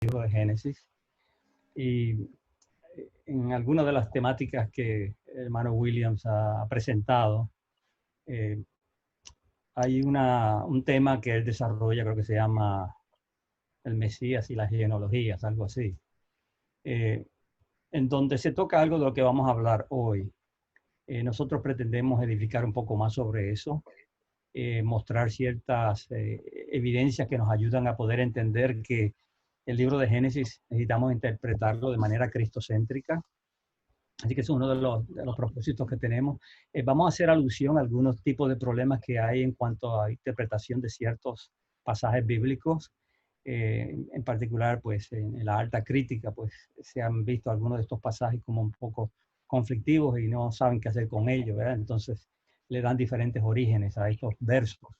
libro de Génesis. Y en algunas de las temáticas que el hermano Williams ha presentado, hay un tema que él desarrolla, creo que se llama el Mesías y las genealogías, algo así, en donde se toca algo de lo que vamos a hablar hoy. Nosotros pretendemos edificar un poco más sobre eso, mostrar ciertas evidencias que nos ayudan a poder entender que el libro de Génesis necesitamos interpretarlo de manera cristocéntrica. Así que es uno de los propósitos que tenemos. Vamos a hacer alusión a algunos tipos de problemas que hay en cuanto a interpretación de ciertos pasajes bíblicos. En particular, pues en la alta crítica, pues se han visto algunos de estos pasajes como un poco conflictivos y no saben qué hacer con ellos, ¿verdad? Entonces le dan diferentes orígenes a estos versos.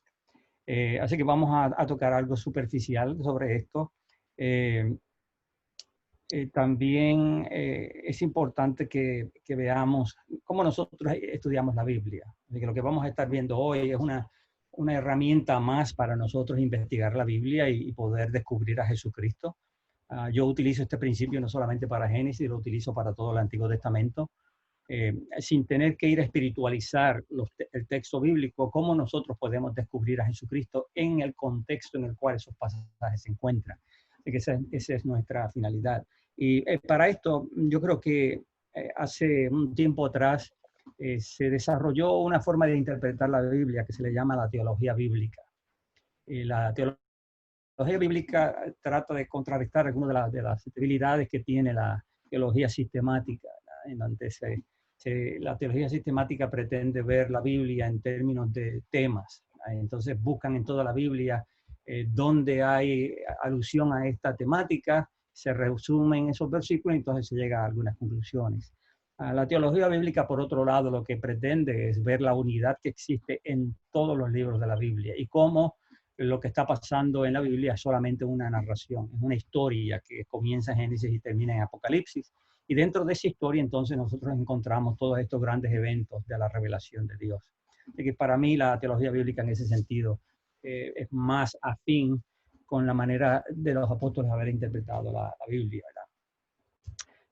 Así que vamos a tocar algo superficial sobre esto. También es importante que veamos cómo nosotros estudiamos la Biblia. Así que lo que vamos a estar viendo hoy es una herramienta más para nosotros investigar la Biblia y poder descubrir a Jesucristo. Yo utilizo este principio no solamente para Génesis, lo utilizo para todo el Antiguo Testamento. Sin tener que ir a espiritualizar el texto bíblico, cómo nosotros podemos descubrir a Jesucristo en el contexto en el cual esos pasajes se encuentran. Así que esa es nuestra finalidad. Y para esto, yo creo que hace un tiempo atrás se desarrolló una forma de interpretar la Biblia que se le llama la teología bíblica. La teología bíblica trata de contrarrestar algunas de las debilidades que tiene la teología sistemática, ¿no? En donde la teología sistemática pretende ver la Biblia en términos de temas. Entonces buscan en toda la Biblia donde hay alusión a esta temática, se resumen esos versículos y entonces se llega a algunas conclusiones. La teología bíblica, por otro lado, lo que pretende es ver la unidad que existe en todos los libros de la Biblia y cómo lo que está pasando en la Biblia es solamente una narración, es una historia que comienza en Génesis y termina en Apocalipsis. Y dentro de esa historia, entonces, nosotros encontramos todos estos grandes eventos de la revelación de Dios. Así que para mí la teología bíblica en ese sentido es más afín con la manera de los apóstoles haber interpretado la Biblia, ¿verdad?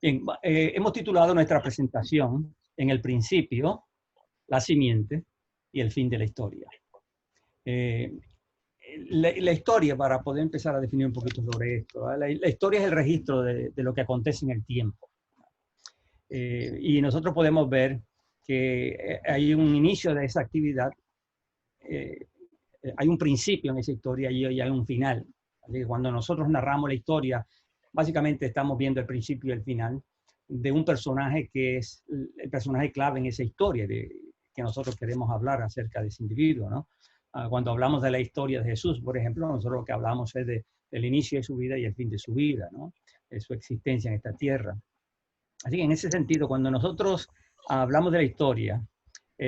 Bien, hemos titulado nuestra presentación En el principio, la simiente y el fin de la historia. La historia, para poder empezar a definir un poquito sobre esto, la historia es el registro de lo que acontece en el tiempo. Y nosotros podemos ver que hay un inicio de esa actividad, hay un principio en esa historia y hay un final. Así que cuando nosotros narramos la historia, básicamente estamos viendo el principio y el final de un personaje que es el personaje clave en esa historia que nosotros queremos hablar acerca de ese individuo, ¿no? Cuando hablamos de la historia de Jesús, por ejemplo, nosotros lo que hablamos es del inicio de su vida y el fin de su vida, ¿no? De su existencia en esta tierra. Así que en ese sentido, cuando nosotros hablamos de la historia,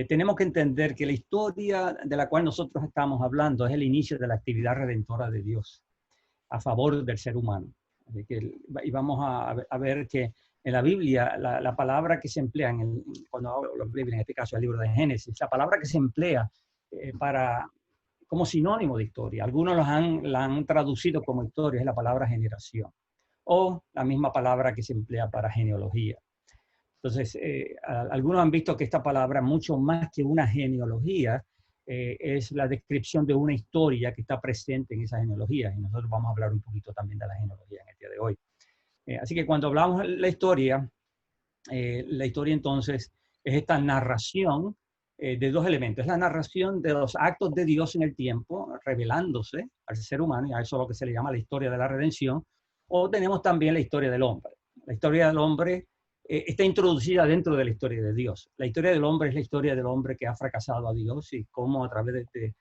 tenemos que entender que la historia de la cual nosotros estamos hablando es el inicio de la actividad redentora de Dios a favor del ser humano. Así que, y vamos a ver que en la Biblia, la palabra que se emplea, cuando hablo de la Biblia, en este caso el libro de Génesis, la palabra que se emplea como sinónimo de historia, algunos la han traducido como historia, es la palabra generación, o la misma palabra que se emplea para genealogía. Entonces, algunos han visto que esta palabra, mucho más que una genealogía, es la descripción de una historia que está presente en esa genealogía. Y nosotros vamos a hablar un poquito también de la genealogía en el día de hoy. Así que cuando hablamos de la historia entonces es esta narración de dos elementos. Es la narración de los actos de Dios en el tiempo, revelándose al ser humano, y a eso es lo que se le llama la historia de la redención. O tenemos también la historia del hombre. La historia del hombre está introducida dentro de la historia de Dios. La historia del hombre es la historia del hombre que ha fracasado a Dios y cómo a través de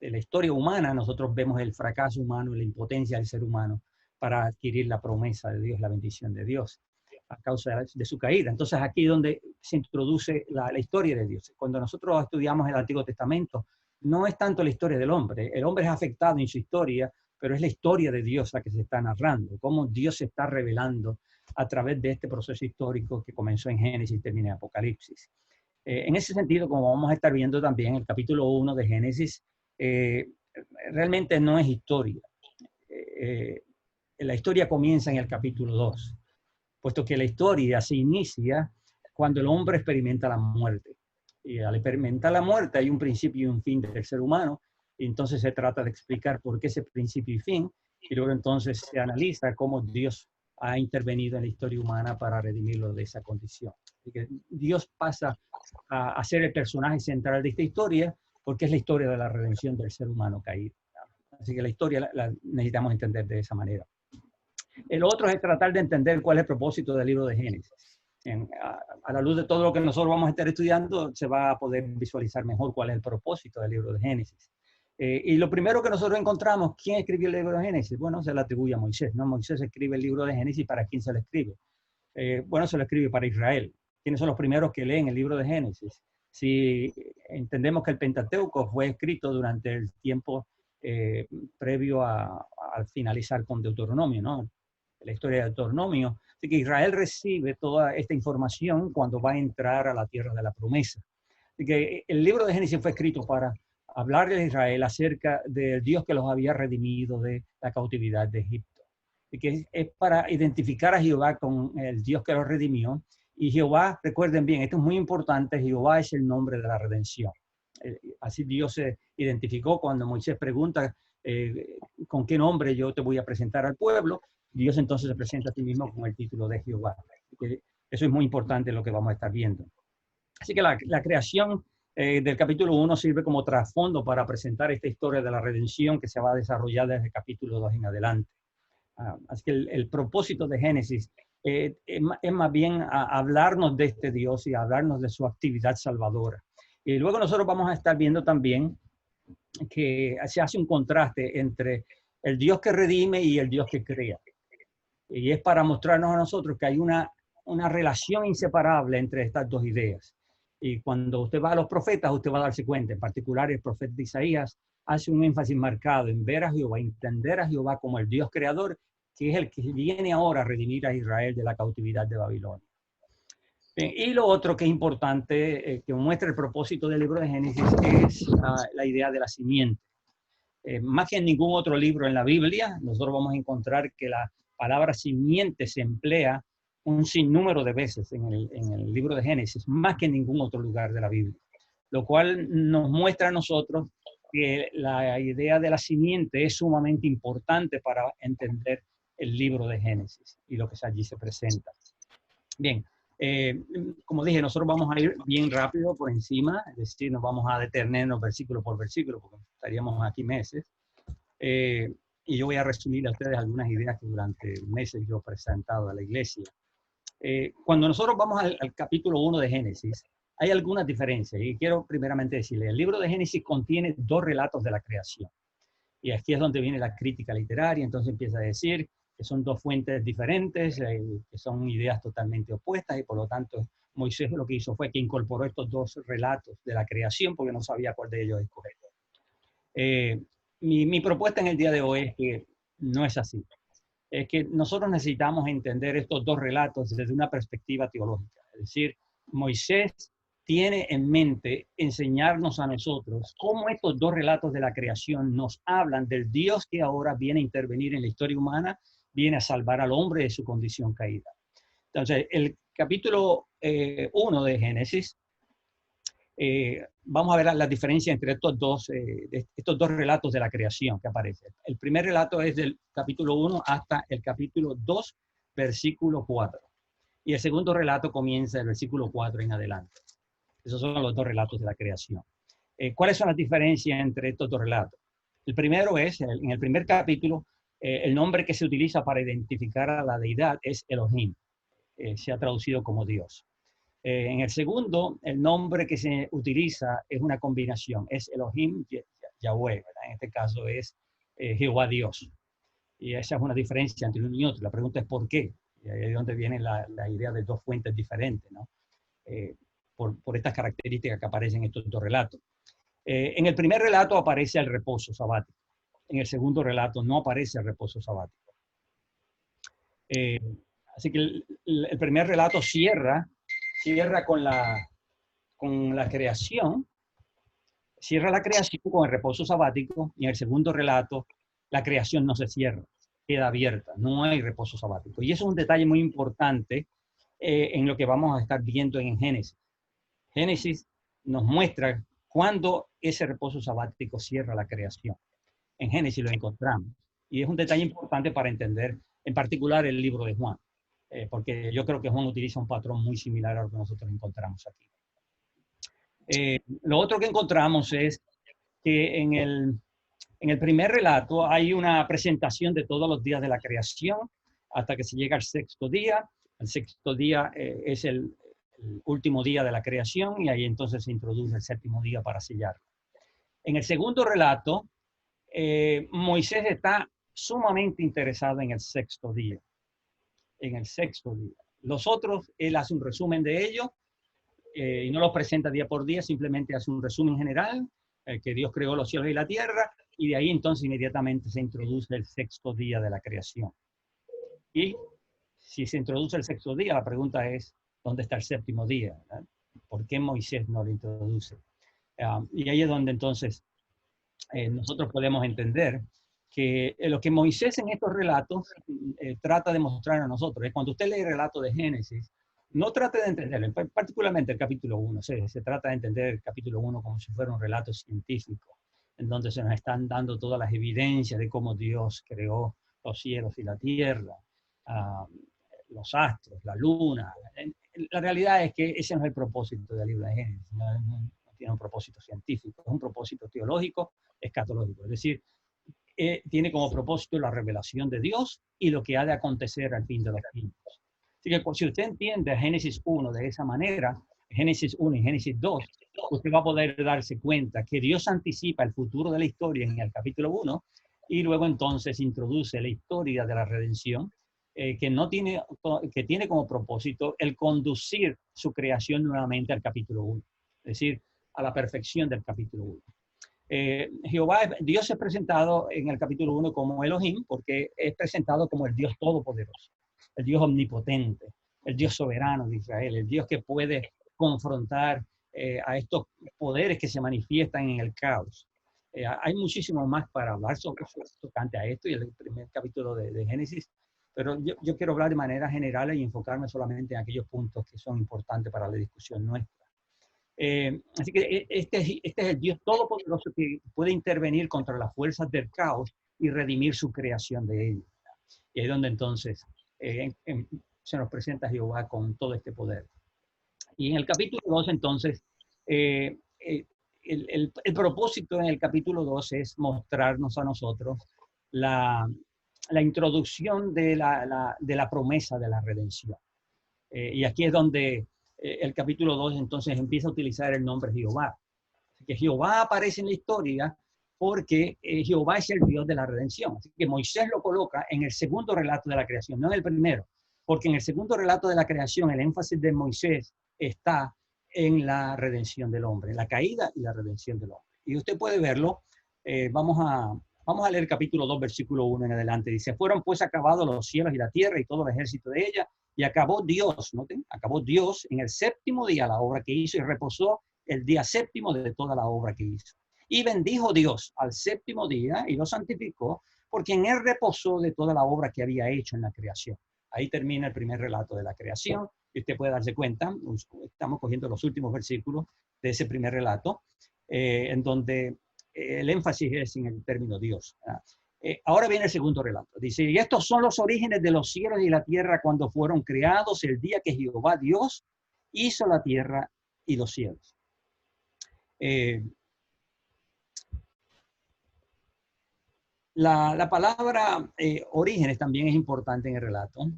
la historia humana nosotros vemos el fracaso humano y la impotencia del ser humano para adquirir la promesa de Dios, la bendición de Dios a causa de su caída. Entonces aquí es donde se introduce la historia de Dios. Cuando nosotros estudiamos el Antiguo Testamento, no es tanto la historia del hombre. El hombre es afectado en su historia, pero es la historia de Dios la que se está narrando, cómo Dios se está revelando a través de este proceso histórico que comenzó en Génesis y termina en Apocalipsis. En ese sentido, como vamos a estar viendo también, el capítulo 1 de Génesis realmente no es historia. la historia comienza en el capítulo 2, puesto que la historia se inicia cuando el hombre experimenta la muerte. Y al experimentar la muerte hay un principio y un fin del ser humano, y entonces se trata de explicar por qué ese principio y fin, y luego entonces se analiza cómo Dios ha intervenido en la historia humana para redimirlo de esa condición. Así que Dios pasa a ser el personaje central de esta historia, porque es la historia de la redención del ser humano caído. Así que la historia la necesitamos entender de esa manera. El otro es tratar de entender cuál es el propósito del libro de Génesis. A la luz de todo lo que nosotros vamos a estar estudiando, se va a poder visualizar mejor cuál es el propósito del libro de Génesis. Y lo primero que nosotros encontramos, ¿quién escribió el libro de Génesis? Bueno, se le atribuye a Moisés, ¿no? Moisés escribe el libro de Génesis. ¿Para quién se lo escribe? Bueno, se lo escribe para Israel. ¿Quiénes son los primeros que leen el libro de Génesis? Si entendemos que el Pentateuco fue escrito durante el tiempo previo al finalizar con Deuteronomio, ¿no? La historia de Deuteronomio. Así que Israel recibe toda esta información cuando va a entrar a la tierra de la promesa. Así que el libro de Génesis fue escrito para hablarle a Israel acerca del Dios que los había redimido de la cautividad de Egipto. Y que es para identificar a Jehová con el Dios que los redimió. Y Jehová, recuerden bien, esto es muy importante, Jehová es el nombre de la redención. Así Dios se identificó cuando Moisés pregunta con qué nombre yo te voy a presentar al pueblo. Dios entonces se presenta a sí mismo con el título de Jehová. Eso es muy importante lo que vamos a estar viendo. Así que la creación del capítulo 1 sirve como trasfondo para presentar esta historia de la redención que se va a desarrollar desde el capítulo 2 en adelante. Así que el propósito de Génesis es más bien hablarnos de este Dios y hablarnos de su actividad salvadora. Y luego nosotros vamos a estar viendo también que se hace un contraste entre el Dios que redime y el Dios que crea. Y es para mostrarnos a nosotros que hay una relación inseparable entre estas dos ideas. Y cuando usted va a los profetas, usted va a darse cuenta, en particular el profeta Isaías hace un énfasis marcado en ver a Jehová, entender a Jehová como el Dios creador, que es el que viene ahora a redimir a Israel de la cautividad de Babilonia. Y lo otro que es importante, que muestra el propósito del libro de Génesis, es la idea de la simiente. Más que en ningún otro libro en la Biblia, nosotros vamos a encontrar que la palabra simiente se emplea un sinnúmero de veces en el libro de Génesis, más que en ningún otro lugar de la Biblia, lo cual nos muestra a nosotros que la idea de la simiente es sumamente importante para entender el libro de Génesis y lo que allí se presenta. Bien, como dije, nosotros vamos a ir bien rápido por encima, es decir, nos vamos a detenernos versículo por versículo, porque estaríamos aquí meses. Y yo voy a resumir a ustedes algunas ideas que durante meses yo he presentado a la iglesia. Cuando nosotros vamos al capítulo 1 de Génesis, hay algunas diferencias. Y quiero primeramente decirles, el libro de Génesis contiene dos relatos de la creación. Y aquí es donde viene la crítica literaria, entonces empieza a decir que son dos fuentes diferentes, que son ideas totalmente opuestas, y por lo tanto Moisés lo que hizo fue que incorporó estos dos relatos de la creación porque no sabía cuál de ellos escoger. Mi propuesta en el día de hoy es que no es así. Es que nosotros necesitamos entender estos dos relatos desde una perspectiva teológica. Es decir, Moisés tiene en mente enseñarnos a nosotros cómo estos dos relatos de la creación nos hablan del Dios que ahora viene a intervenir en la historia humana, viene a salvar al hombre de su condición caída. Entonces, el capítulo 1 de Génesis, vamos a ver la diferencia entre estos dos relatos de la creación que aparecen. El primer relato es del capítulo 1 hasta el capítulo 2, versículo 4. Y el segundo relato comienza del versículo 4 en adelante. Esos son los dos relatos de la creación. ¿Cuáles son las diferencias entre estos dos relatos? El primero es, en el primer capítulo, el nombre que se utiliza para identificar a la deidad es Elohim. Se ha traducido como Dios. En el segundo, el nombre que se utiliza es una combinación. Es Elohim Yahweh, ¿verdad? En este caso es Jehová Dios. Y esa es una diferencia entre uno y otro. La pregunta es ¿por qué? Y ahí es donde viene la idea de dos fuentes diferentes, ¿no? Por estas características que aparecen en estos dos relatos. En el primer relato aparece el reposo sabático. En el segundo relato no aparece el reposo sabático. Así que el primer relato cierra con la creación, cierra la creación con el reposo sabático, y en el segundo relato la creación no se cierra. queda abierta, no hay reposo sabático. Y eso es un detalle muy importante en lo que vamos a estar viendo en Génesis. Génesis nos muestra cuándo ese reposo sabático cierra la creación. En Génesis lo encontramos. Y es un detalle importante para entender, en particular, el libro de Juan, porque yo creo que Juan utiliza un patrón muy similar a lo que nosotros encontramos aquí. Lo otro que encontramos es que en el primer relato hay una presentación de todos los días de la creación hasta que se llega al sexto día. El sexto día es el último día de la creación y ahí entonces se introduce el séptimo día para sellarlo. En el segundo relato, Moisés está sumamente interesado en el sexto día. En el sexto día. Los otros, él hace un resumen de ello y no los presenta día por día, simplemente hace un resumen general, que Dios creó los cielos y la tierra, y de ahí entonces inmediatamente se introduce el sexto día de la creación. Y si se introduce el sexto día, la pregunta es, ¿dónde está el séptimo día? ¿Verdad? ¿Por qué Moisés no lo introduce? Y ahí es donde entonces nosotros podemos entender que lo que Moisés en estos relatos trata de mostrar a nosotros es cuando usted lee el relato de Génesis, no trate de entenderlo, particularmente el capítulo 1, se trata de entender el capítulo 1 como si fuera un relato científico, en donde se nos están dando todas las evidencias de cómo Dios creó los cielos y la tierra, los astros, la luna. La realidad es que ese no es el propósito del libro de Génesis, no tiene un propósito científico, es un propósito teológico, escatológico, es decir, tiene como propósito la revelación de Dios y lo que ha de acontecer al fin de los tiempos. Así que si usted entiende Génesis 1 de esa manera, Génesis 1 y Génesis 2, usted va a poder darse cuenta que Dios anticipa el futuro de la historia en el capítulo 1 y luego entonces introduce la historia de la redención, que tiene como propósito el conducir su creación nuevamente al capítulo 1, es decir, a la perfección del capítulo 1. Dios es presentado en el capítulo 1 como Elohim, porque es presentado como el Dios todopoderoso, el Dios omnipotente, el Dios soberano de Israel, el Dios que puede confrontar a estos poderes que se manifiestan en el caos. Hay muchísimo más para hablar sobre tocante a esto y el primer capítulo de Génesis, pero yo quiero hablar de manera general y enfocarme solamente en aquellos puntos que son importantes para la discusión nuestra. Así que este es el Dios todopoderoso que puede intervenir contra las fuerzas del caos y redimir su creación de ellos. Y ahí es donde entonces se nos presenta Jehová con todo este poder. Y en el capítulo 2 entonces, el propósito en el capítulo 2 es mostrarnos a nosotros la introducción de la promesa de la redención. Y aquí es donde el capítulo 2 entonces empieza a utilizar el nombre Jehová. Así que Jehová aparece en la historia porque Jehová es el Dios de la redención. Así que Moisés lo coloca en el segundo relato de la creación, no en el primero, porque en el segundo relato de la creación el énfasis de Moisés está en la redención del hombre, la caída y la redención del hombre. Y usted puede verlo, vamos a leer el capítulo 2, versículo 1 en adelante. Dice, fueron pues acabados los cielos y la tierra y todo el ejército de ella, y acabó Dios, ¿noten? Acabó Dios en el séptimo día la obra que hizo y reposó el día séptimo de toda la obra que hizo. Y bendijo Dios al séptimo día y lo santificó, porque en él reposó de toda la obra que había hecho en la creación. Ahí termina el primer relato de la creación. Y usted puede darse cuenta, estamos cogiendo los últimos versículos de ese primer relato, en donde el énfasis es en el término Dios. Ahora viene el segundo relato. Dice, y estos son los orígenes de los cielos y la tierra cuando fueron creados el día que Jehová Dios hizo la tierra y los cielos. La palabra orígenes también es importante en el relato,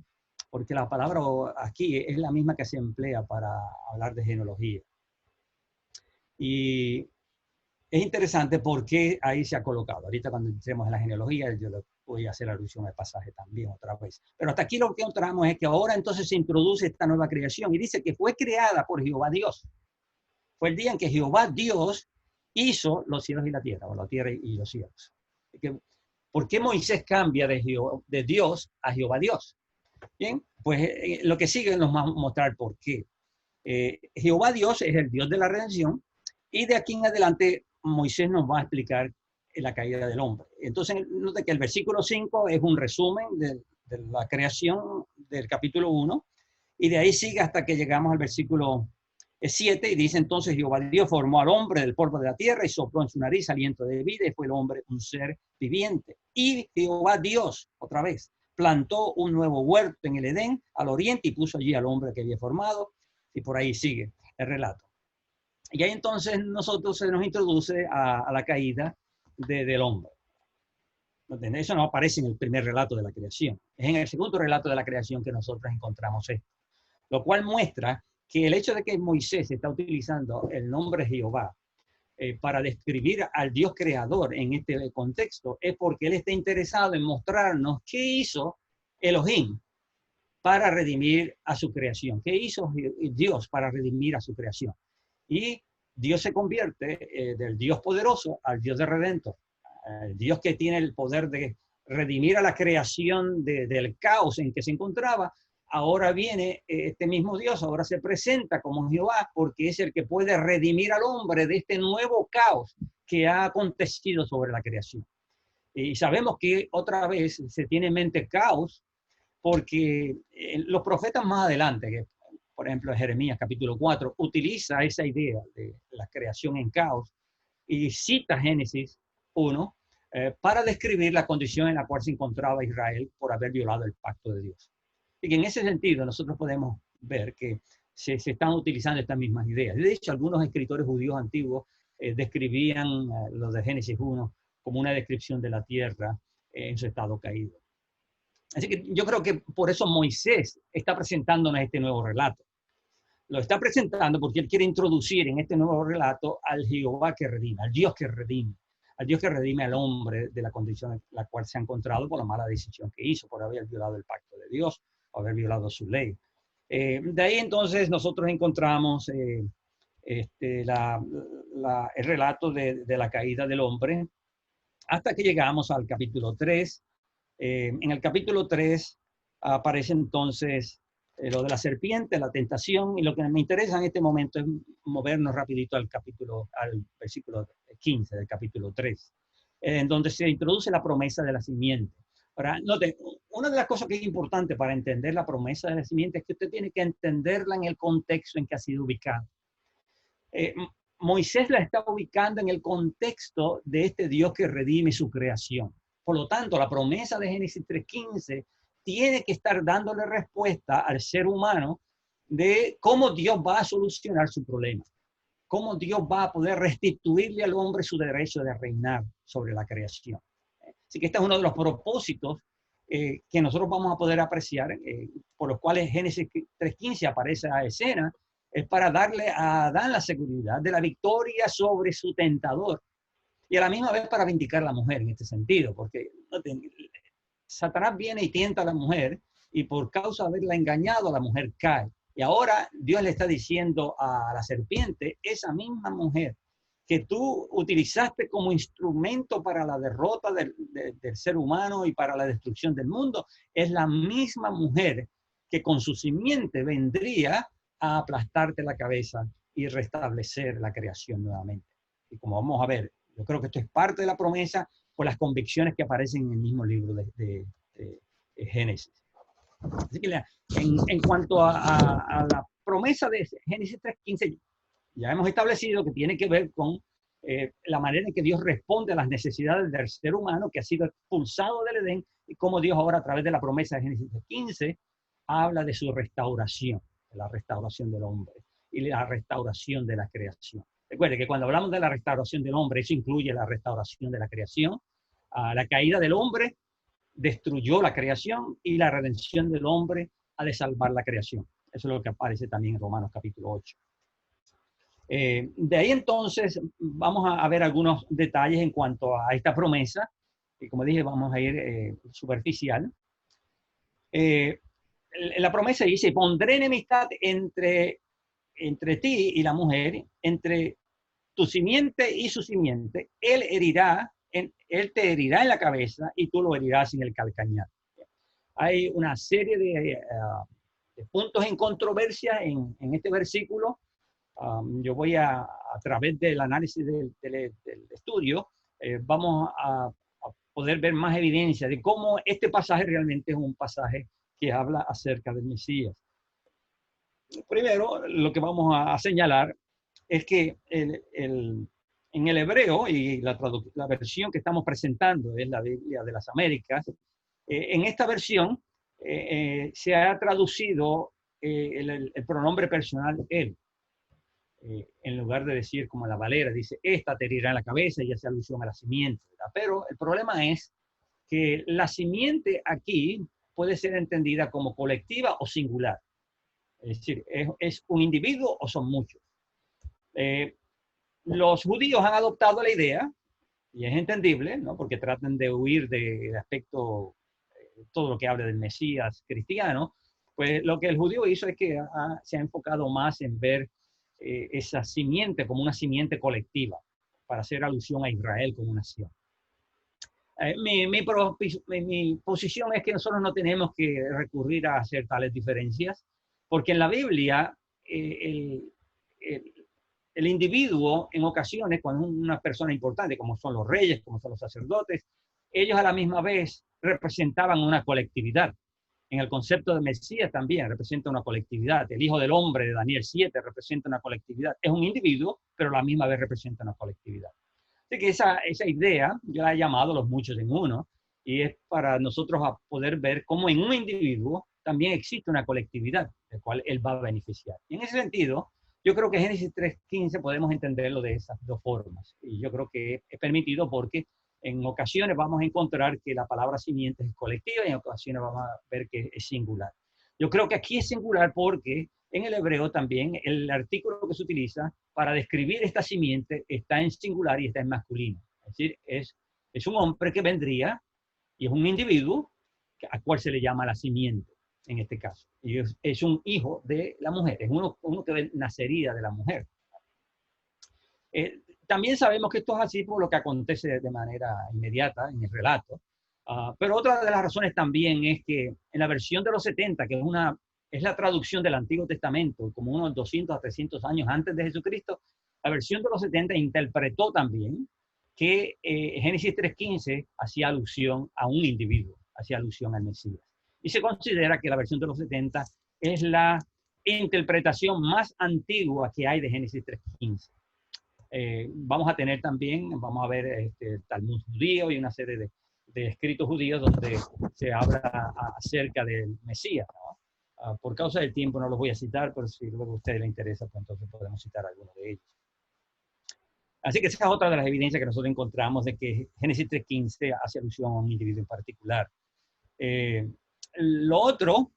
porque la palabra aquí es la misma que se emplea para hablar de genealogía. Y es interesante porque ahí se ha colocado. Ahorita cuando entremos en la genealogía, yo le voy a hacer alusión al pasaje también otra vez. Pero hasta aquí lo que encontramos es que ahora entonces se introduce esta nueva creación y dice que fue creada por Jehová Dios. Fue el día en que Jehová Dios hizo los cielos y la tierra, o la tierra y los cielos. ¿Por qué Moisés cambia de Dios a Jehová Dios? Bien, pues lo que sigue nos va a mostrar por qué. Jehová Dios es el Dios de la redención y de aquí en adelante Moisés nos va a explicar la caída del hombre. Entonces, note que el versículo 5 es un resumen de la creación del capítulo 1, y de ahí sigue hasta que llegamos al versículo 7, y dice: entonces Jehová Dios formó al hombre del polvo de la tierra y sopló en su nariz aliento de vida, y fue el hombre un ser viviente. Y Jehová Dios, otra vez, plantó un nuevo huerto en el Edén al oriente y puso allí al hombre que había formado, y por ahí sigue el relato. Y ahí entonces nosotros se nos introduce a la caída del hombre. Eso no aparece en el primer relato de la creación. Es en el segundo relato de la creación que nosotros encontramos esto. Lo cual muestra que el hecho de que Moisés está utilizando el nombre Jehová para describir al Dios creador en este contexto es porque él está interesado en mostrarnos qué hizo Elohim para redimir a su creación. ¿Qué hizo Dios para redimir a su creación? Y Dios se convierte del Dios poderoso al Dios de redentor. El Dios que tiene el poder de redimir a la creación del caos en que se encontraba. Ahora viene este mismo Dios, ahora se presenta como Jehová, porque es el que puede redimir al hombre de este nuevo caos que ha acontecido sobre la creación. Y sabemos que otra vez se tiene en mente caos, porque los profetas más adelante, que por ejemplo Jeremías capítulo 4, utiliza esa idea de la creación en caos y cita Génesis 1 para describir la condición en la cual se encontraba Israel por haber violado el pacto de Dios. Y que en ese sentido nosotros podemos ver que se están utilizando estas mismas ideas. De hecho, algunos escritores judíos antiguos describían lo de Génesis 1 como una descripción de la tierra en su estado caído. Así que yo creo que por eso Moisés está presentándonos este nuevo relato. Lo está presentando porque él quiere introducir en este nuevo relato al Jehová que redime, al Dios que redime al hombre de la condición en la cual se ha encontrado por la mala decisión que hizo, por haber violado el pacto de Dios, por haber violado su ley. De ahí entonces nosotros encontramos el relato de la caída del hombre hasta que llegamos al capítulo 3. En el capítulo 3 aparece entonces lo de la serpiente, la tentación, y lo que me interesa en este momento es movernos rapidito al versículo 15 del capítulo 3, en donde se introduce la promesa de la simiente. Ahora, note, una de las cosas que es importante para entender la promesa de la simiente es que usted tiene que entenderla en el contexto en que ha sido ubicada. Moisés la está ubicando en el contexto de este Dios que redime su creación. Por lo tanto, la promesa de Génesis 3:15 tiene que estar dándole respuesta al ser humano de cómo Dios va a solucionar su problema, cómo Dios va a poder restituirle al hombre su derecho de reinar sobre la creación. Así que este es uno de los propósitos que nosotros vamos a poder apreciar, por los cuales Génesis 3:15 aparece a escena, es para darle a Adán la seguridad de la victoria sobre su tentador, y a la misma vez para vindicar a la mujer en este sentido, porque Satanás viene y tienta a la mujer, y por causa de haberla engañado, la mujer cae. Y ahora Dios le está diciendo a la serpiente: esa misma mujer que tú utilizaste como instrumento para la derrota del ser humano y para la destrucción del mundo, es la misma mujer que con su simiente vendría a aplastarte la cabeza y restablecer la creación nuevamente. Y como vamos a ver, yo creo que esto es parte de la promesa por las convicciones que aparecen en el mismo libro de Génesis. Así que en cuanto a la promesa de Génesis 3:15, ya hemos establecido que tiene que ver con la manera en que Dios responde a las necesidades del ser humano que ha sido expulsado del Edén, y cómo Dios ahora, a través de la promesa de Génesis 3:15, habla de su restauración, de la restauración del hombre y la restauración de la creación. Recuerde que cuando hablamos de la restauración del hombre, eso incluye la restauración de la creación. La caída del hombre destruyó la creación, y la redención del hombre ha de salvar la creación. Eso es lo que aparece también en Romanos capítulo 8. De ahí entonces vamos a ver algunos detalles en cuanto a esta promesa, y como dije, vamos a ir superficial. La promesa dice: pondré enemistad entre ti y la mujer, entre tu simiente y su simiente. Él te herirá en la cabeza y tú lo herirás en el calcañar. Hay una serie de puntos en controversia en este versículo. Yo voy a través del análisis del estudio, vamos a poder ver más evidencia de cómo este pasaje realmente es un pasaje que habla acerca del Mesías. Primero, lo que vamos a señalar es que en el hebreo, y la versión que estamos presentando es la Biblia de las Américas, en esta versión se ha traducido el pronombre personal él. En lugar de decir como la Valera, dice, esta te herirá en la cabeza y hace alusión a la simiente, ¿verdad? Pero el problema es que la simiente aquí puede ser entendida como colectiva o singular. Es decir, es un individuo o son muchos. Los judíos han adoptado la idea, y es entendible, ¿no? Porque tratan de huir del aspecto, todo lo que habla del Mesías cristiano, pues lo que el judío hizo es que se ha enfocado más en ver esa simiente como una simiente colectiva, para hacer alusión a Israel como nación. Mi posición es que nosotros no tenemos que recurrir a hacer tales diferencias, porque en la Biblia el individuo en ocasiones, cuando es una persona importante, como son los reyes, como son los sacerdotes, ellos a la misma vez representaban una colectividad. En el concepto de Mesías también representa una colectividad. El Hijo del Hombre de Daniel 7 representa una colectividad. Es un individuo, pero a la misma vez representa una colectividad. Así que esa idea yo la he llamado los muchos en uno, y es para nosotros a poder ver cómo en un individuo también existe una colectividad, de cual él va a beneficiar. Y en ese sentido, yo creo que Génesis 3:15 podemos entenderlo de esas dos formas. Y yo creo que es permitido porque en ocasiones vamos a encontrar que la palabra simiente es colectiva y en ocasiones vamos a ver que es singular. Yo creo que aquí es singular porque en el hebreo también el artículo que se utiliza para describir esta simiente está en singular y está en masculino. Es decir, es un hombre que vendría y es un individuo a cual se le llama la simiente en este caso. Y es un hijo de la mujer, es uno que nacería de la mujer. También sabemos que esto es así por lo que acontece de manera inmediata en el relato, pero otra de las razones también es que en la versión de los 70, que es la traducción del Antiguo Testamento, como unos 200 a 300 años antes de Jesucristo, la versión de los 70 interpretó también que Génesis 3:15 hacía alusión a un individuo, hacía alusión al Mesías. Y se considera que la versión de los 70 es la interpretación más antigua que hay de Génesis 3:15. Vamos a tener también, vamos a ver el Talmud judío y una serie de escritos judíos donde se habla acerca del Mesías, ¿no? Por causa del tiempo no los voy a citar, pero si luego a ustedes les interesa, pues entonces podemos citar algunos de ellos. Así que esa es otra de las evidencias que nosotros encontramos de que Génesis 3:15 hace alusión a un individuo en particular. Lo otro,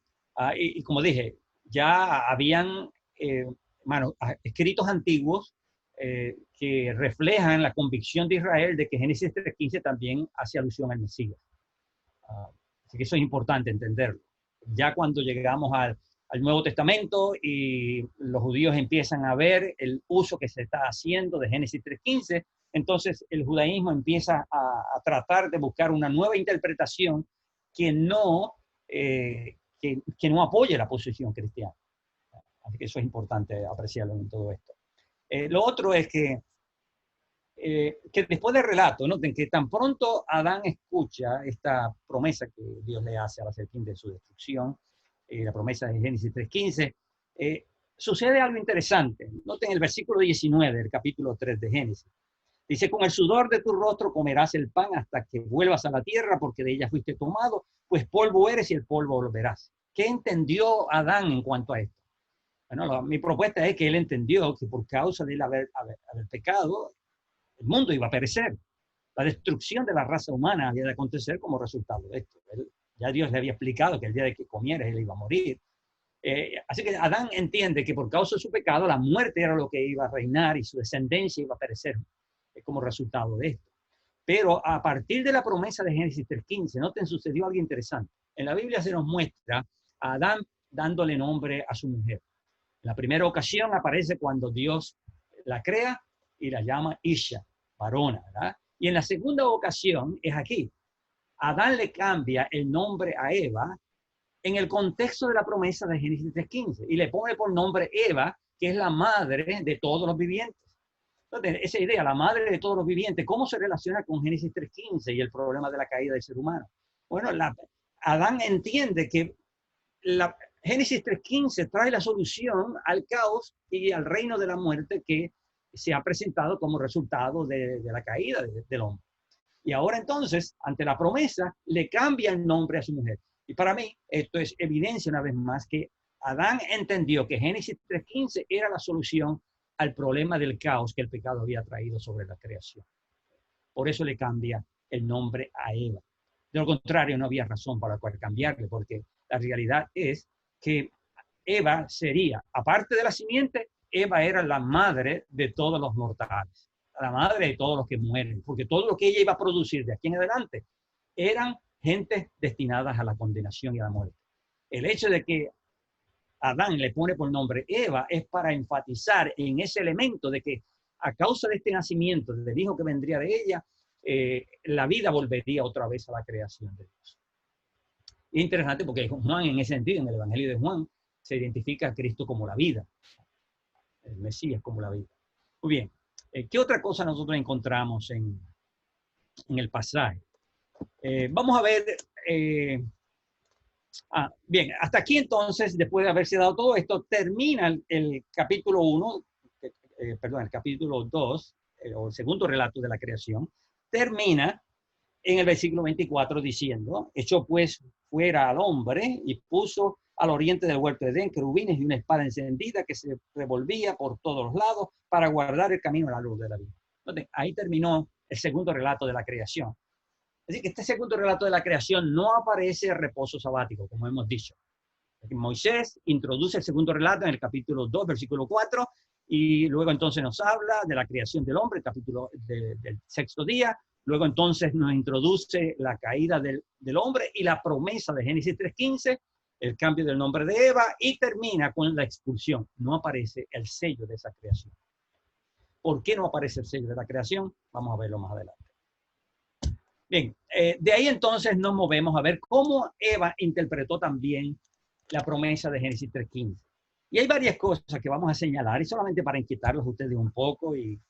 y como dije, ya habían escritos antiguos que reflejan la convicción de Israel de que Génesis 3:15 también hace alusión al Mesías. Así que eso es importante entenderlo. Ya cuando llegamos al Nuevo Testamento y los judíos empiezan a ver el uso que se está haciendo de Génesis 3:15, entonces el judaísmo empieza a tratar de buscar una nueva interpretación que no apoye la posición cristiana. Así que eso es importante apreciarlo en todo esto. Lo otro es que después del relato, noten que tan pronto Adán escucha esta promesa que Dios le hace a la serpiente de su destrucción, la promesa de Génesis 3:15, sucede algo interesante. Noten el versículo 19 del capítulo 3 de Génesis. Dice, con el sudor de tu rostro comerás el pan hasta que vuelvas a la tierra, porque de ella fuiste tomado, pues polvo eres y el polvo volverás. ¿Qué entendió Adán en cuanto a esto? Bueno, mi propuesta es que él entendió que por causa de haber pecado, el mundo iba a perecer. La destrucción de la raza humana había de acontecer como resultado de esto. Ya Dios le había explicado que el día de que comiera él iba a morir. Así que Adán entiende que por causa de su pecado la muerte era lo que iba a reinar y su descendencia iba a perecer como resultado de esto. Pero a partir de la promesa de Génesis 3:15, noten, sucedió algo interesante. En la Biblia se nos muestra a Adán dándole nombre a su mujer. En la primera ocasión aparece cuando Dios la crea y la llama Isha, varona, ¿verdad? Y en la segunda ocasión es aquí. Adán le cambia el nombre a Eva en el contexto de la promesa de Génesis 3:15 y le pone por nombre Eva, que es la madre de todos los vivientes. Entonces, esa idea, la madre de todos los vivientes, ¿cómo se relaciona con Génesis 3.15 y el problema de la caída del ser humano? Bueno, Adán entiende que Génesis 3.15 trae la solución al caos y al reino de la muerte que se ha presentado como resultado de la caída del hombre. Y ahora entonces, ante la promesa, le cambia el nombre a su mujer. Y para mí, esto es evidencia una vez más que Adán entendió que Génesis 3.15 era la solución al problema del caos que el pecado había traído sobre la creación. Por eso le cambia el nombre a Eva. De lo contrario, no había razón para la cual cambiarle, porque la realidad es que Eva sería, aparte de la simiente, Eva era la madre de todos los mortales, la madre de todos los que mueren, porque todo lo que ella iba a producir de aquí en adelante eran gentes destinadas a la condenación y a la muerte. El hecho de que Adán le pone por nombre Eva es para enfatizar en ese elemento de que a causa de este nacimiento del hijo que vendría de ella, la vida volvería otra vez a la creación de Dios. Es interesante porque Juan, en ese sentido, en el Evangelio de Juan, se identifica a Cristo como la vida, el Mesías como la vida. Muy bien, ¿qué otra cosa nosotros encontramos en el pasaje? Vamos a ver, bien, hasta aquí entonces, después de haberse dado todo esto, termina el capítulo 1, perdón, el capítulo 2, o el segundo relato de la creación, termina en el versículo 24 diciendo, echó pues fuera al hombre y puso al oriente del huerto de Edén querubines y una espada encendida que se revolvía por todos los lados para guardar el camino a la luz de la vida. Entonces, ahí terminó el segundo relato de la creación. Así que este segundo relato de la creación no aparece el reposo sabático, como hemos dicho. Moisés introduce el segundo relato en el capítulo 2, versículo 4, y luego entonces nos habla de la creación del hombre, el capítulo del sexto día. Luego entonces nos introduce la caída del hombre y la promesa de Génesis 3.15, el cambio del nombre de Eva, y termina con la expulsión. No aparece el sello de esa creación. ¿Por qué no aparece el sello de la creación? Vamos a verlo más adelante. Bien, de ahí entonces nos movemos a ver cómo Eva interpretó también la promesa de Génesis 3.15. Y hay varias cosas que vamos a señalar, y solamente para inquietarlos ustedes un poco y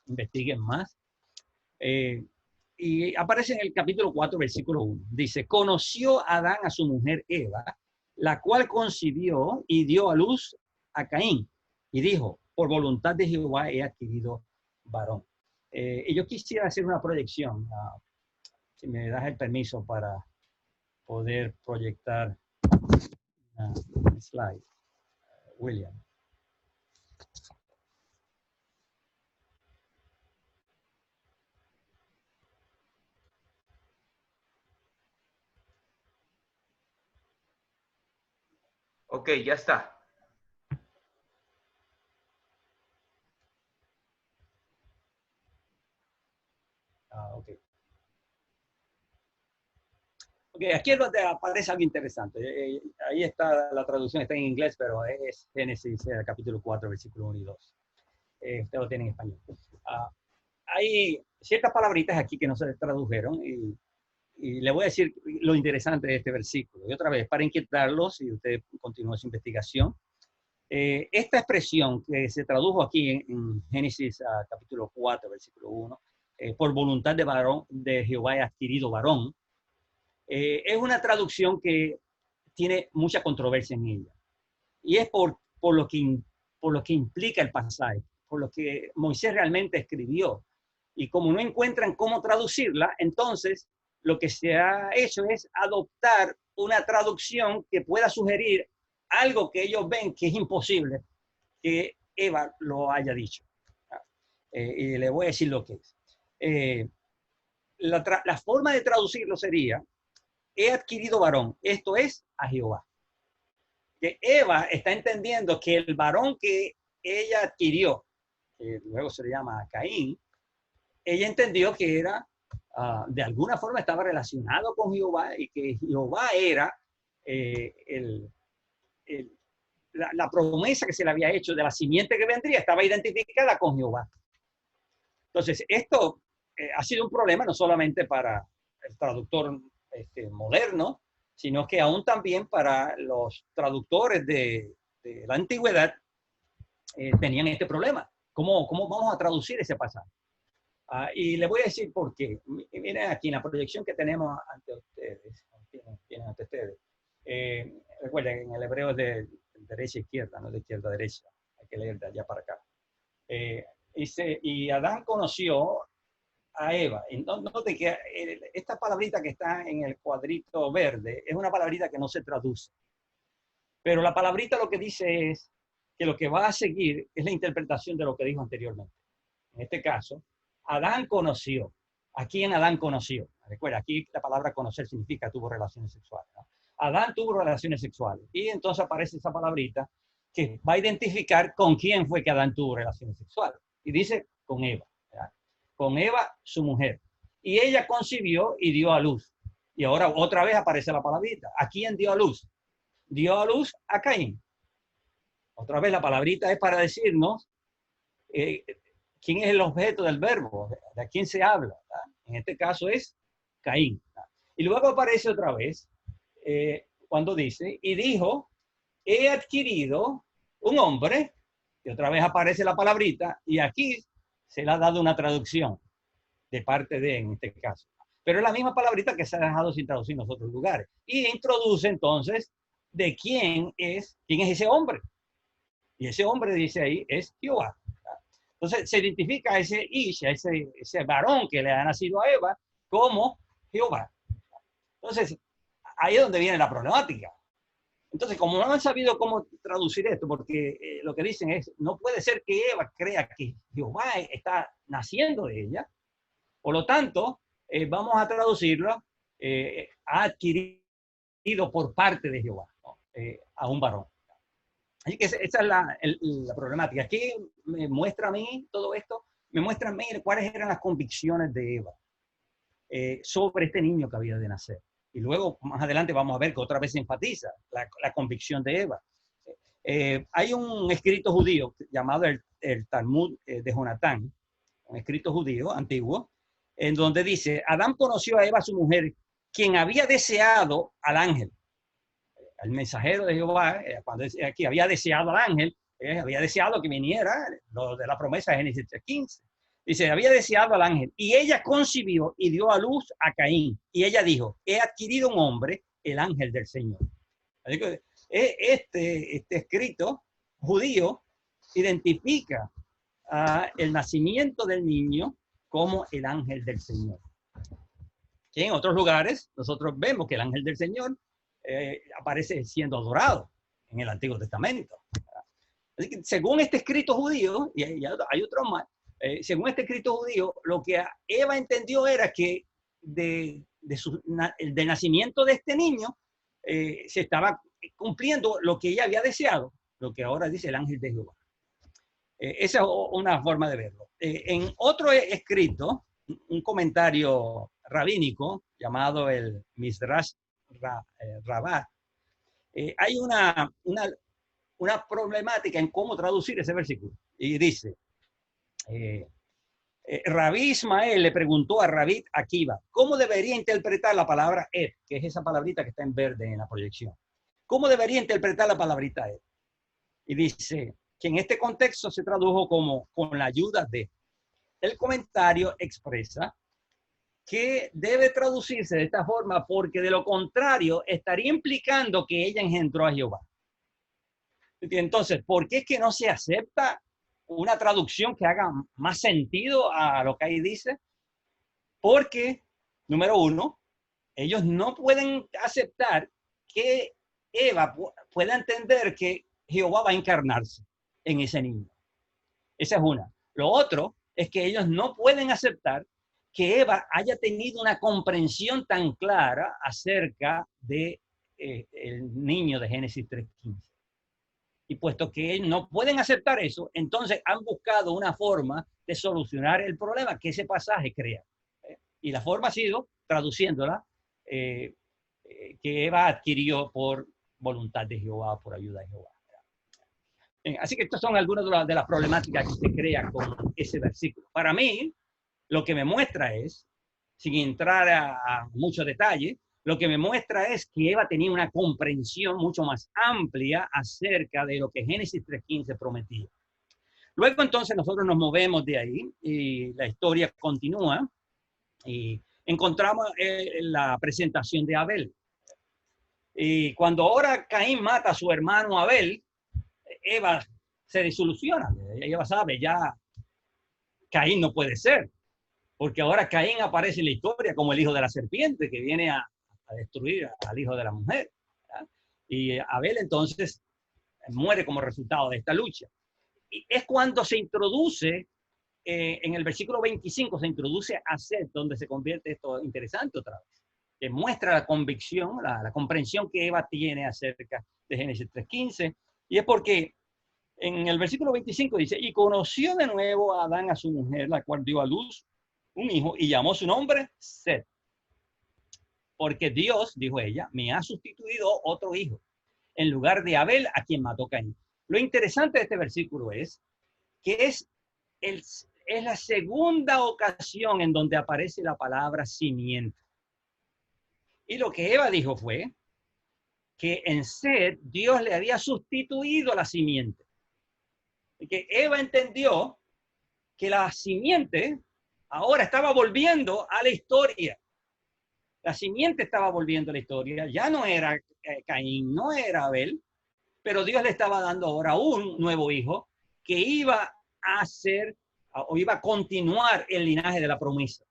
investiguen más. Y aparece en el capítulo 4, versículo 1. Dice, conoció Adán a su mujer Eva, la cual concibió y dio a luz a Caín. Y dijo, por voluntad de Jehová he adquirido varón. Y yo quisiera hacer una proyección. Si me das el permiso para poder proyectar un slide, William. Ok, ya está. Ok. Ok, aquí es donde aparece algo interesante. Ahí está, la traducción está en inglés, pero es Génesis, capítulo 4, versículo 1 y 2. Usted lo tiene en español. Hay ciertas palabritas aquí que no se tradujeron y le voy a decir lo interesante de este versículo. Y otra vez, para inquietarlos, y usted continúa su investigación, esta expresión que se tradujo aquí en Génesis capítulo 4, versículo 1, por voluntad de varón, de Jehová he adquirido varón, es una traducción que tiene mucha controversia en ella. Y es por lo que implica el pasaje, por lo que Moisés realmente escribió. Y como no encuentran cómo traducirla, entonces lo que se ha hecho es adoptar una traducción que pueda sugerir algo que ellos ven que es imposible que Eva lo haya dicho. Y le voy a decir lo que es. La forma de traducirlo sería, he adquirido varón, esto es a Jehová. Que Eva está entendiendo que el varón que ella adquirió, que luego se le llama Caín, ella entendió que era, de alguna forma estaba relacionado con Jehová y que Jehová era la promesa que se le había hecho de la simiente que vendría, estaba identificada con Jehová. Entonces, esto ha sido un problema no solamente para el traductor moderno, sino que aún también para los traductores de la antigüedad tenían este problema. ¿Cómo vamos a traducir ese pasaje? Y le voy a decir por qué. Miren aquí en la proyección que tenemos ante ustedes, tienen ante ustedes. Recuerden, en el hebreo es de derecha a izquierda, no de izquierda a derecha. Hay que leer de allá para acá. Dice, y Adán conoció a Eva. Y note que esta palabrita que está en el cuadrito verde es una palabrita que no se traduce. Pero la palabrita lo que dice es que lo que va a seguir es la interpretación de lo que dijo anteriormente. En este caso, Adán conoció. ¿A quién Adán conoció? Recuerda, aquí la palabra conocer significa tuvo relaciones sexuales, ¿no? Adán tuvo relaciones sexuales. Y entonces aparece esa palabrita que va a identificar con quién fue que Adán tuvo relaciones sexuales. Y dice con Eva. ¿Verdad? Con Eva, su mujer. Y ella concibió y dio a luz. Y ahora otra vez aparece la palabrita. ¿A quién dio a luz? Dio a luz a Caín. Otra vez la palabrita es para decirnos quién es el objeto del verbo, de quién se habla. ¿Verdad? En este caso es Caín. ¿Verdad? Y luego aparece otra vez cuando dice, y dijo, he adquirido un hombre, y otra vez aparece la palabrita, y aquí se le ha dado una traducción de parte de, en este caso. Pero es la misma palabrita que se ha dejado sin traducir en los otros lugares. Y introduce entonces de quién es ese hombre. Y ese hombre, dice ahí, es Jehová. Entonces se identifica a ese Ish, ese varón que le ha nacido a Eva, como Jehová. Entonces, ahí es donde viene la problemática. Entonces, como no han sabido cómo traducir esto, porque lo que dicen es, no puede ser que Eva crea que Jehová está naciendo de ella, por lo tanto, vamos a traducirlo, ha adquirido por parte de Jehová, ¿no? A un varón. Así que esa es la problemática. Aquí me muestra a mí todo esto, me muestra a mí cuáles eran las convicciones de Eva sobre este niño que había de nacer. Y luego, más adelante, vamos a ver que otra vez se enfatiza la convicción de Eva. Hay un escrito judío llamado el Talmud de Jonatán, un escrito judío antiguo, en donde dice, Adán conoció a Eva, su mujer, quien había deseado al ángel. El mensajero de Jehová, cuando aquí había deseado al ángel, había deseado que viniera, lo de la promesa de Génesis 3:15. Dice, había deseado al ángel, y ella concibió y dio a luz a Caín. Y ella dijo, he adquirido un hombre, el ángel del Señor. Así que este escrito judío identifica el nacimiento del niño como el ángel del Señor. Que en otros lugares nosotros vemos que el ángel del Señor aparece siendo adorado en el Antiguo Testamento. Así que según este escrito judío, y hay otros más, según este escrito judío, lo que Eva entendió era que del nacimiento de este niño se estaba cumpliendo lo que ella había deseado, lo que ahora dice el ángel de Jehová. Esa es una forma de verlo. En otro escrito, un comentario rabínico llamado el Midrash Rabbah, hay una problemática en cómo traducir ese versículo. Y dice, Rabí Ismael le preguntó a Rabí Akiva, ¿cómo debería interpretar la palabra et, que es esa palabrita que está en verde en la proyección? ¿Cómo debería interpretar la palabrita et? Y dice que en este contexto se tradujo como con la ayuda de. El comentario expresa que debe traducirse de esta forma porque de lo contrario estaría implicando que ella engendró a Jehová. Entonces, ¿por qué es que no se acepta una traducción que haga más sentido a lo que ahí dice? Porque, número uno, ellos no pueden aceptar que Eva pueda entender que Jehová va a encarnarse en ese niño. Esa es una. Lo otro es que ellos no pueden aceptar que Eva haya tenido una comprensión tan clara acerca de el niño de Génesis 3:15. Y puesto que no pueden aceptar eso, entonces han buscado una forma de solucionar el problema que ese pasaje crea. Y la forma ha sido traduciéndola, que Eva adquirió por voluntad de Jehová, por ayuda de Jehová. Así que estas son algunas de las problemáticas que se crea con ese versículo. Para mí, lo que me muestra es, sin entrar a mucho detalle, lo que me muestra es que Eva tenía una comprensión mucho más amplia acerca de lo que Génesis 3:15 prometía. Luego entonces nosotros nos movemos de ahí y la historia continúa y encontramos la presentación de Abel. Y cuando ahora Caín mata a su hermano Abel, Eva se disoluciona. Eva sabe, ya Caín no puede ser, porque ahora Caín aparece en la historia como el hijo de la serpiente que viene a destruir al hijo de la mujer. ¿verdad? Y Abel entonces muere como resultado de esta lucha. Y es cuando se introduce, en el versículo 25, se introduce a Seth, donde se convierte esto interesante otra vez, que muestra la convicción, la comprensión que Eva tiene acerca de Génesis 3:15, y es porque en el versículo 25 dice, y conoció de nuevo a Adán a su mujer, la cual dio a luz un hijo y llamó su nombre Seth. Porque Dios, dijo ella, me ha sustituido otro hijo en lugar de Abel, a quien mató Caín. Lo interesante de este versículo es que es la segunda ocasión en donde aparece la palabra simiente. Y lo que Eva dijo fue que en Seth Dios le había sustituido la simiente. Y que Eva entendió que la simiente ahora estaba volviendo a la historia. La simiente estaba volviendo a la historia. Ya no era Caín, no era Abel, pero Dios le estaba dando ahora un nuevo hijo que iba a ser o iba a continuar el linaje de la promesa.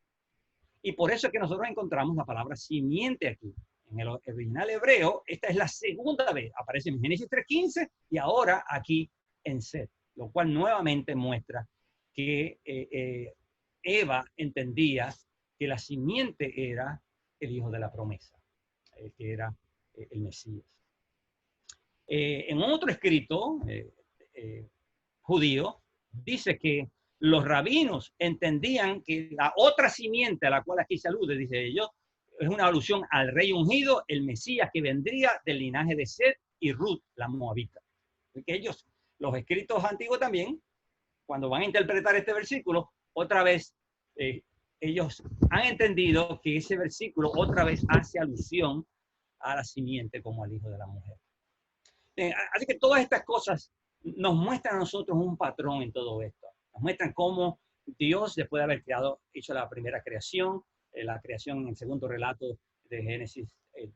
Y por eso es que nosotros encontramos la palabra simiente aquí. En el original hebreo, esta es la segunda vez. Aparece en Génesis 3:15 y ahora aquí en Seth, lo cual nuevamente muestra que Eva entendía que la simiente era el hijo de la promesa, que era el Mesías. En otro escrito judío, dice que los rabinos entendían que la otra simiente a la cual aquí se alude, dice ellos, es una alusión al rey ungido, el Mesías que vendría del linaje de Seth y Ruth, la moabita. Porque ellos, los escritos antiguos también, cuando van a interpretar este versículo, otra vez, ellos han entendido que ese versículo otra vez hace alusión a la simiente como al hijo de la mujer. Así que todas estas cosas nos muestran a nosotros un patrón en todo esto. Nos muestran cómo Dios, después de haber hecho la primera creación, la creación en el segundo relato de Génesis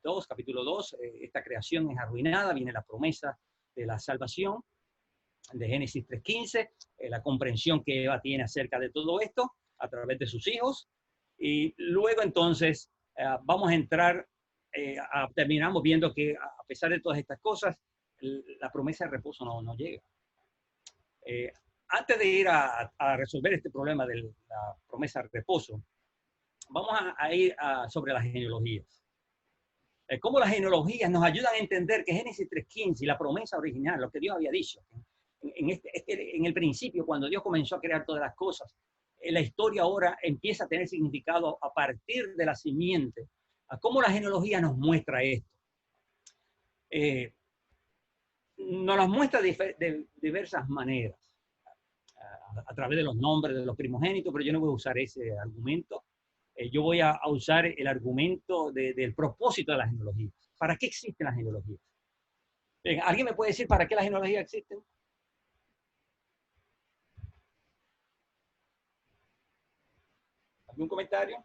2, capítulo 2, esta creación es arruinada, viene la promesa de la salvación de Génesis 3:15, la comprensión que Eva tiene acerca de todo esto a través de sus hijos. Y luego entonces vamos a entrar, terminamos viendo que a pesar de todas estas cosas, la promesa de reposo no llega. Antes de ir a resolver este problema de la promesa de reposo, vamos a ir sobre las genealogías. Cómo las genealogías nos ayudan a entender que Génesis 3:15 y la promesa original, lo que Dios había dicho, en el principio, cuando Dios comenzó a crear todas las cosas, la historia ahora empieza a tener significado a partir de la simiente. ¿Cómo la genealogía nos muestra esto? Nos las muestra de diversas maneras, a través de los nombres de los primogénitos, pero yo no voy a usar ese argumento. Yo voy a usar el argumento del propósito de las genealogías. ¿Para qué existen las genealogías? ¿Alguien me puede decir para qué las genealogías existen? ¿Algún comentario?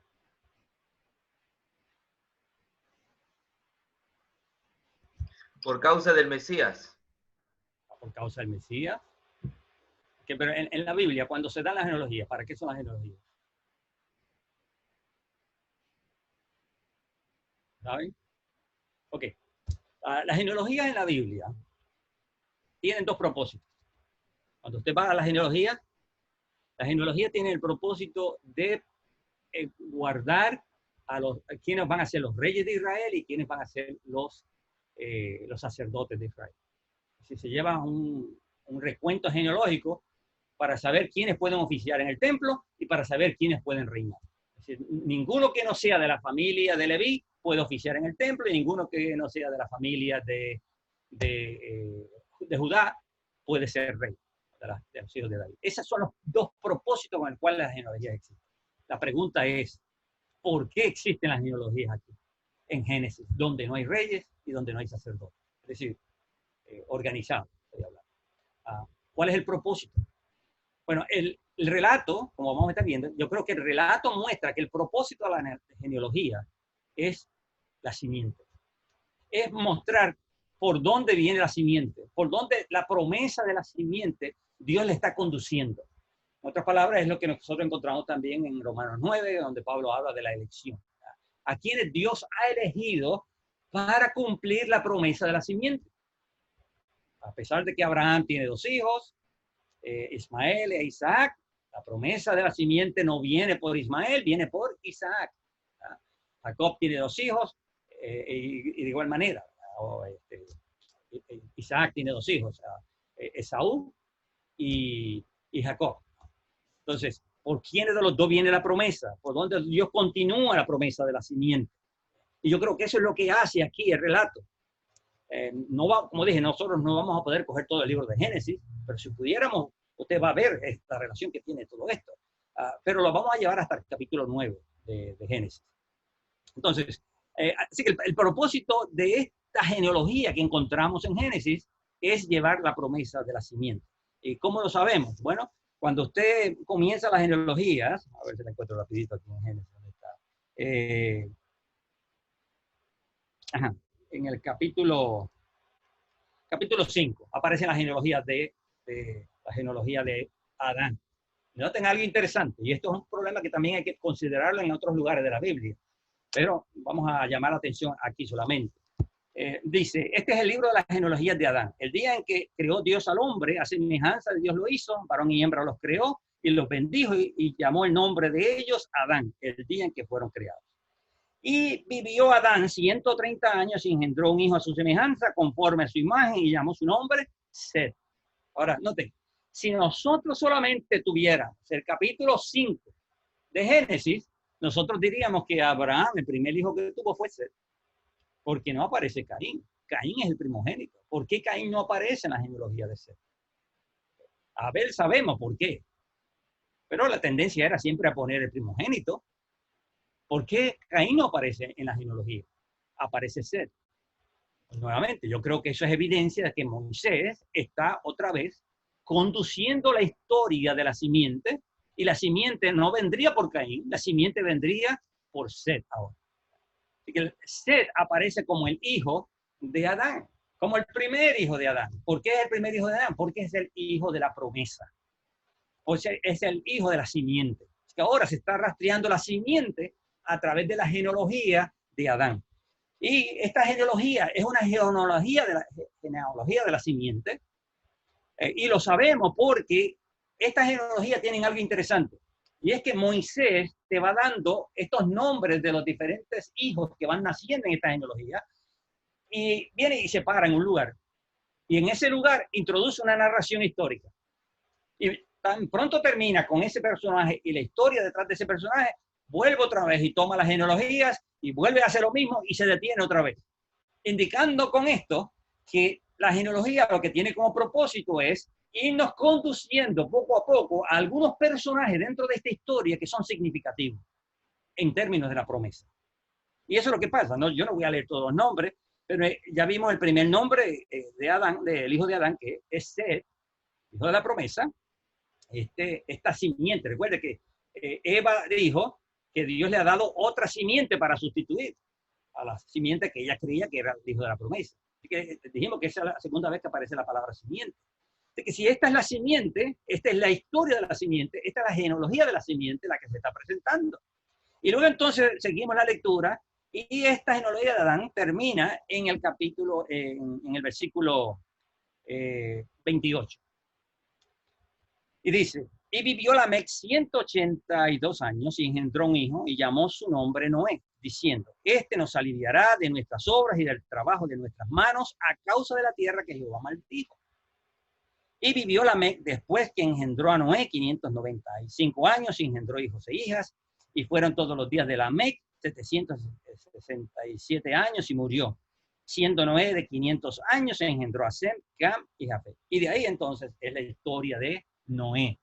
Por causa del Mesías. Por causa del Mesías. Pero en la Biblia, cuando se dan las genealogías, ¿para qué son las genealogías? ¿Saben? Ok. Las genealogías en la Biblia tienen dos propósitos. Cuando usted va a la genealogía tiene el propósito de guardar a quienes van a ser los reyes de Israel y quienes van a ser los sacerdotes de Israel. Si se lleva un recuento genealógico para saber quiénes pueden oficiar en el templo y para saber quiénes pueden reinar. Es decir, ninguno que no sea de la familia de Leví puede oficiar en el templo y ninguno que no sea de la familia de Judá puede ser rey de los hijos de David. Esos son los dos propósitos con los cuales las genealogías existen. La pregunta es, ¿por qué existen las genealogías aquí en Génesis, donde no hay reyes y donde no hay sacerdotes? Es decir, organizados, estoy hablando. ¿Cuál es el propósito? Bueno, el relato, como vamos a estar viendo, yo creo que el relato muestra que el propósito de la genealogía es la simiente. Es mostrar por dónde viene la simiente, por dónde la promesa de la simiente Dios le está conduciendo. En otras palabras, es lo que nosotros encontramos también en Romanos 9, donde Pablo habla de la elección. A quienes Dios ha elegido para cumplir la promesa de la simiente. A pesar de que Abraham tiene 2 hijos, Ismael e Isaac, la promesa de la simiente no viene por Ismael, viene por Isaac. Jacob tiene 2 hijos y de igual manera. Isaac tiene 2 hijos, Esaú y Jacob. Entonces, ¿por quiénes de los dos viene la promesa? ¿Por dónde Dios continúa la promesa de la simiente? Y yo creo que eso es lo que hace aquí el relato. No va, como dije, nosotros no vamos a poder coger todo el libro de Génesis, pero si pudiéramos, usted va a ver esta relación que tiene todo esto. Pero lo vamos a llevar hasta el capítulo 9 de Génesis. Entonces, así que el propósito de esta genealogía que encontramos en Génesis es llevar la promesa de la simiente. ¿Y cómo lo sabemos? Bueno, cuando usted comienza las genealogías, a ver si la encuentro rapidito aquí en Génesis, ¿dónde está? En el capítulo 5 aparece la genealogía de Adán. Noten algo interesante, y esto es un problema que también hay que considerarlo en otros lugares de la Biblia, pero vamos a llamar la atención aquí solamente. Dice, este es el libro de las genealogías de Adán. El día en que creó Dios al hombre, a semejanza de Dios lo hizo, varón y hembra los creó, y los bendijo y llamó el nombre de ellos Adán, el día en que fueron creados. Y vivió Adán 130 años y engendró un hijo a su semejanza, conforme a su imagen, y llamó su nombre Set. Ahora, noten, si nosotros solamente tuviéramos el capítulo 5 de Génesis, nosotros diríamos que Abraham, el primer hijo que tuvo fue Set, porque no aparece Caín. Caín es el primogénito. ¿Por qué Caín no aparece en la genealogía de Set? Abel sabemos por qué, pero la tendencia era siempre a poner el primogénito. ¿Por qué Caín no aparece en la genealogía? Aparece Set. Pues nuevamente, yo creo que eso es evidencia de que Moisés está otra vez conduciendo la historia de la simiente, y la simiente no vendría por Caín, la simiente vendría por Set ahora. Así que Set aparece como el hijo de Adán, como el primer hijo de Adán. ¿Por qué es el primer hijo de Adán? Porque es el hijo de la promesa. O sea, es el hijo de la simiente. Es que ahora se está rastreando la simiente a través de la genealogía de Adán. Y esta genealogía es una genealogía de la simiente. Y lo sabemos porque estas genealogías tienen algo interesante. Y es que Moisés te va dando estos nombres de los diferentes hijos que van naciendo en esta genealogía. Y viene y se para en un lugar. Y en ese lugar introduce una narración histórica. Y tan pronto termina con ese personaje y la historia detrás de ese personaje, vuelve otra vez y toma las genealogías y vuelve a hacer lo mismo y se detiene otra vez. Indicando con esto que la genealogía lo que tiene como propósito es irnos conduciendo poco a poco a algunos personajes dentro de esta historia que son significativos en términos de la promesa. Y eso es lo que pasa, ¿no? Yo no voy a leer todos los nombres, pero ya vimos el primer nombre de Adán, del hijo de Adán, que es Set, hijo de la promesa. Esta simiente, recuerde que Eva dijo que Dios le ha dado otra simiente para sustituir a la simiente que ella creía que era el hijo de la promesa. Así que dijimos que esa es la segunda vez que aparece la palabra simiente. Así que si esta es la simiente, esta es la historia de la simiente, esta es la genealogía de la simiente, la que se está presentando. Y luego entonces seguimos la lectura y esta genealogía de Adán termina en el capítulo, en el versículo 28. Y dice, y vivió Lamec 182 años y engendró un hijo y llamó su nombre Noé, diciendo, este nos aliviará de nuestras obras y del trabajo de nuestras manos a causa de la tierra que Jehová maldijo. Y vivió Lamec después que engendró a Noé 595 años y engendró hijos e hijas, y fueron todos los días de Lamec 767 años y murió. Siendo Noé de 500 años, engendró a Sem, Cam y Jafet. Y de ahí entonces es la historia de Noé.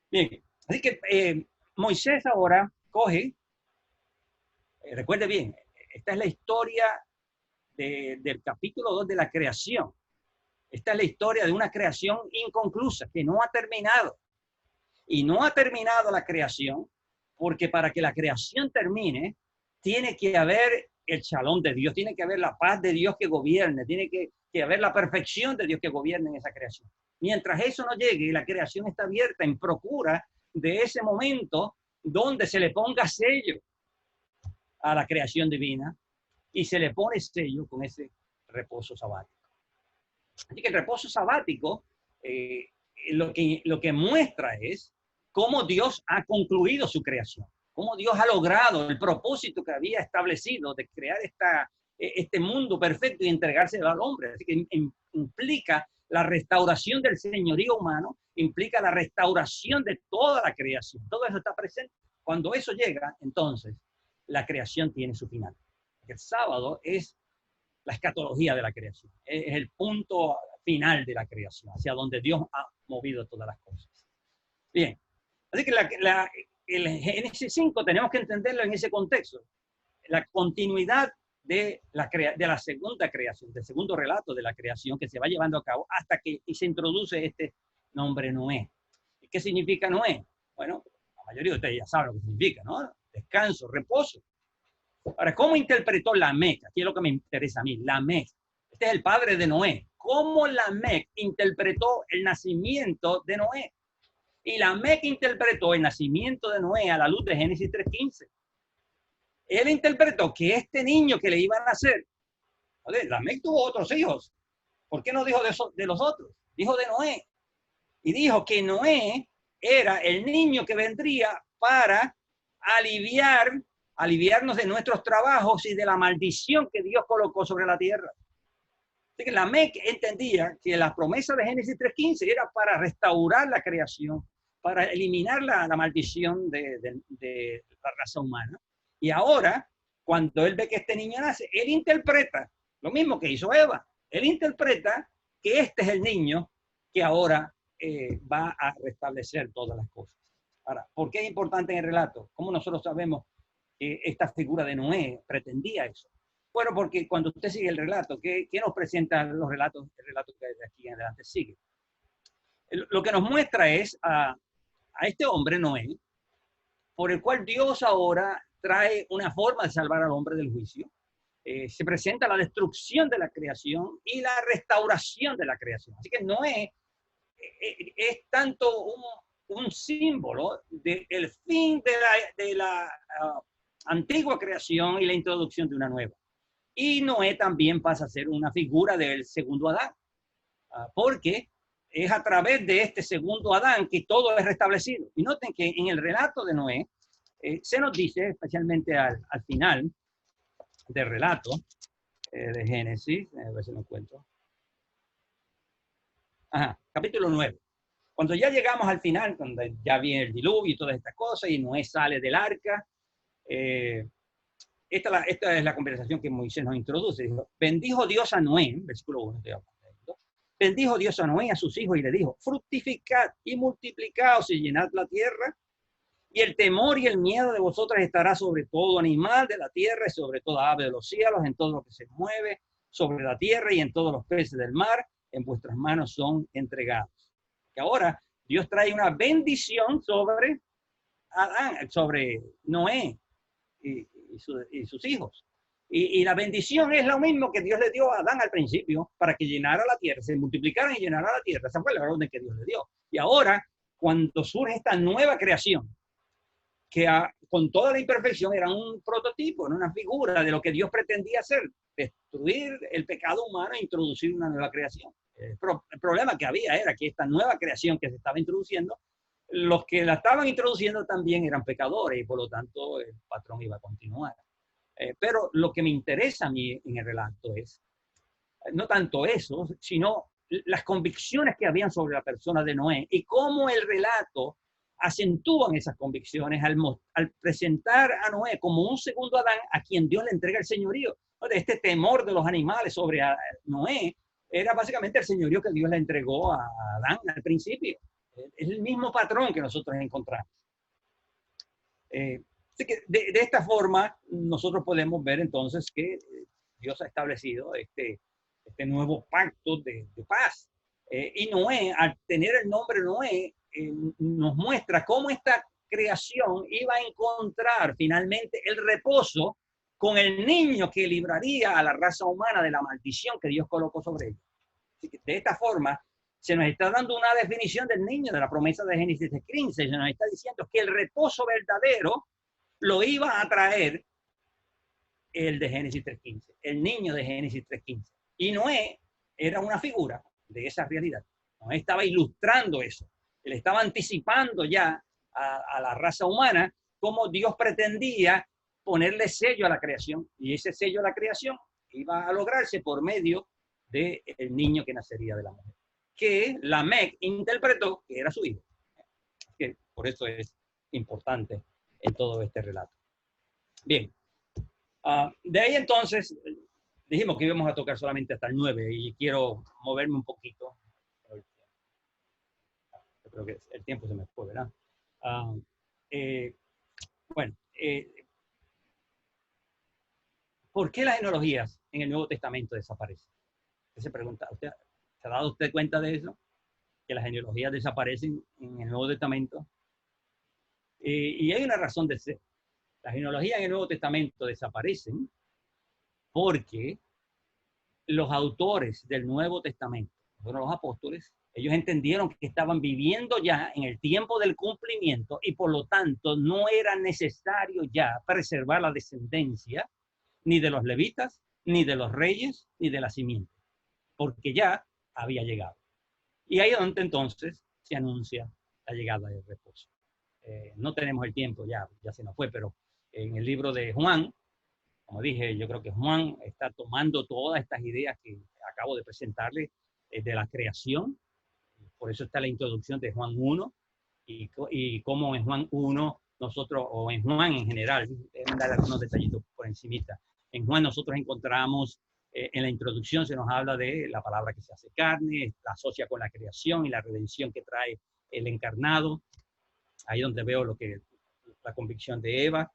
Bien, así que Moisés ahora coge, recuerde bien, esta es la historia del capítulo 2 de la creación. Esta es la historia de una creación inconclusa, que no ha terminado. Y no ha terminado la creación, porque para que la creación termine, tiene que haber el shalom de Dios, tiene que haber la paz de Dios que gobierne, tiene que haber la perfección de Dios que gobierne en esa creación. Mientras eso no llegue, la creación está abierta en procura de ese momento donde se le ponga sello a la creación divina y se le pone sello con ese reposo sabático. Así que el reposo sabático lo que muestra es cómo Dios ha concluido su creación, cómo Dios ha logrado el propósito que había establecido de crear este mundo perfecto y entregárselo al hombre. Así que implica la restauración del señorío humano, implica la restauración de toda la creación. Todo eso está presente. Cuando eso llega, entonces, la creación tiene su final. El sábado es la escatología de la creación. Es el punto final de la creación, hacia donde Dios ha movido todas las cosas. Bien, así que el Génesis 5 tenemos que entenderlo en ese contexto. La continuidad de la segunda creación, del segundo relato de la creación que se va llevando a cabo hasta que se introduce este nombre Noé. ¿Qué significa Noé? Bueno, la mayoría de ustedes ya saben lo que significa, ¿no? Descanso, reposo. Ahora, ¿cómo interpretó Lamec? Aquí es lo que me interesa a mí, Lamec. Este es el padre de Noé. ¿Cómo Lamec interpretó el nacimiento de Noé? Y Lamec interpretó el nacimiento de Noé a la luz de Génesis 3:15. Él interpretó que este niño que le iba a nacer, Lamec tuvo otros hijos. ¿Por qué no dijo de los otros? Dijo de Noé. Y dijo que Noé era el niño que vendría para aliviarnos de nuestros trabajos y de la maldición que Dios colocó sobre la tierra. Así que Lamec entendía que la promesa de Génesis 3:15 era para restaurar la creación, para eliminar la maldición de la raza humana. Y ahora, cuando él ve que este niño nace, él interpreta lo mismo que hizo Eva. Él interpreta que este es el niño que ahora va a restablecer todas las cosas. Ahora, ¿por qué es importante en el relato? ¿Cómo nosotros sabemos que esta figura de Noé pretendía eso? Bueno, porque cuando usted sigue el relato, ¿qué nos presentan los relatos? El relato que de aquí en adelante sigue. Lo que nos muestra es a este hombre, Noé, por el cual Dios ahora trae una forma de salvar al hombre del juicio. Se presenta la destrucción de la creación y la restauración de la creación. Así que Noé es tanto un símbolo del fin de la antigua creación y la introducción de una nueva. Y Noé también pasa a ser una figura del segundo Adán, porque es a través de este segundo Adán que todo es restablecido. Y noten que en el relato de Noé se nos dice, especialmente al final del relato de Génesis, a ver si lo encuentro. Capítulo 9. Cuando ya llegamos al final, cuando ya viene el diluvio y todas estas cosas, y Noé sale del arca, esta es la conversación que Moisés nos introduce. Dijo, bendijo Dios a Noé, versículo 1, bendijo Dios a Noé, a sus hijos, y le dijo, fructificad y multiplicaos y llenad la tierra, y el temor y el miedo de vosotras estará sobre todo animal de la tierra y sobre toda ave de los cielos, en todo lo que se mueve sobre la tierra y en todos los peces del mar, en vuestras manos son entregados. Que ahora Dios trae una bendición sobre Adán, sobre Noé y sus hijos. Y la bendición es lo mismo que Dios le dio a Adán al principio para que llenara la tierra, se multiplicaran y llenara la tierra. Esa fue la orden que Dios le dio. Y ahora, cuando surge esta nueva creación, que con toda la imperfección era un prototipo, una figura de lo que Dios pretendía hacer, destruir el pecado humano e introducir una nueva creación. El problema que había era que esta nueva creación que se estaba introduciendo, los que la estaban introduciendo también eran pecadores y por lo tanto el patrón iba a continuar. Pero lo que me interesa a mí en el relato es no tanto eso, sino las convicciones que habían sobre la persona de Noé y cómo el relato acentúan esas convicciones al presentar a Noé como un segundo Adán a quien Dios le entrega el señorío. Este temor de los animales sobre Noé era básicamente el señorío que Dios le entregó a Adán al principio. Es el mismo patrón que nosotros encontramos. Así que de esta forma nosotros podemos ver entonces que Dios ha establecido este nuevo pacto de paz. Y Noé, al tener el nombre Noé, nos muestra cómo esta creación iba a encontrar finalmente el reposo con el niño que libraría a la raza humana de la maldición que Dios colocó sobre ellos. Así que de esta forma se nos está dando una definición del niño de la promesa de Génesis 3:15. Se nos está diciendo que el reposo verdadero lo iba a traer el de Génesis 3:15, el niño de Génesis 3:15. Y Noé era una figura de esa realidad. Noé estaba ilustrando eso. Él estaba anticipando ya a la raza humana cómo Dios pretendía ponerle sello a la creación. Y ese sello a la creación iba a lograrse por medio del niño que nacería de la mujer, que Lamec interpretó que era su hijo. Que por eso es importante en todo este relato. Bien. De ahí entonces dijimos que íbamos a tocar solamente hasta el 9 y quiero moverme un poquito. Yo creo que el tiempo se me fue, ¿verdad? Bueno, ¿por qué las genealogías en el Nuevo Testamento desaparecen? ¿Qué se pregunta? ¿Se ha dado usted cuenta de eso? Que las genealogías desaparecen en el Nuevo Testamento. Y hay una razón de ser. Las genealogías en el Nuevo Testamento desaparecen porque los autores del Nuevo Testamento, los apóstoles, ellos entendieron que estaban viviendo ya en el tiempo del cumplimiento y por lo tanto no era necesario ya preservar la descendencia ni de los levitas, ni de los reyes, ni de la simiente, porque ya había llegado. Y ahí es donde entonces se anuncia la llegada del reposo. No tenemos el tiempo, ya se nos fue, pero en el libro de Juan, como dije, yo creo que Juan está tomando todas estas ideas que acabo de presentarle de la creación. Por eso está la introducción de Juan 1 y cómo en Juan 1 nosotros, o en Juan en general, dar algunos detallitos por encimita. En Juan nosotros encontramos, en la introducción se nos habla de la palabra que se hace carne, la asocia con la creación y la redención que trae el encarnado. Ahí donde veo la convicción de Eva